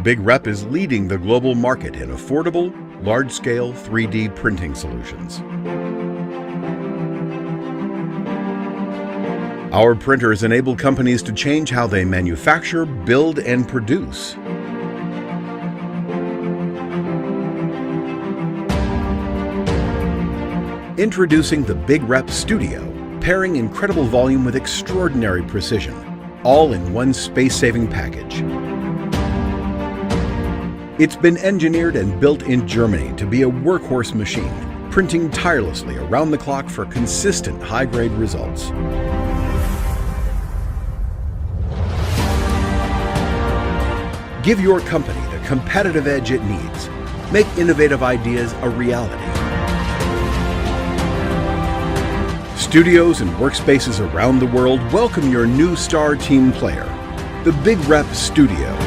BigRep is leading the global market in affordable, large-scale 3D printing solutions. Our printers enable companies to change how they manufacture, build, and produce. Introducing the BigRep STUDIO, pairing incredible volume with extraordinary precision, all in one space-saving package. It's been engineered and built in Germany to be a workhorse machine, printing tirelessly around the clock for consistent high-grade results. Give your company the competitive edge it needs. Make innovative ideas a reality. Studios and workspaces around the world welcome your new star team player, the BigRep STUDIO.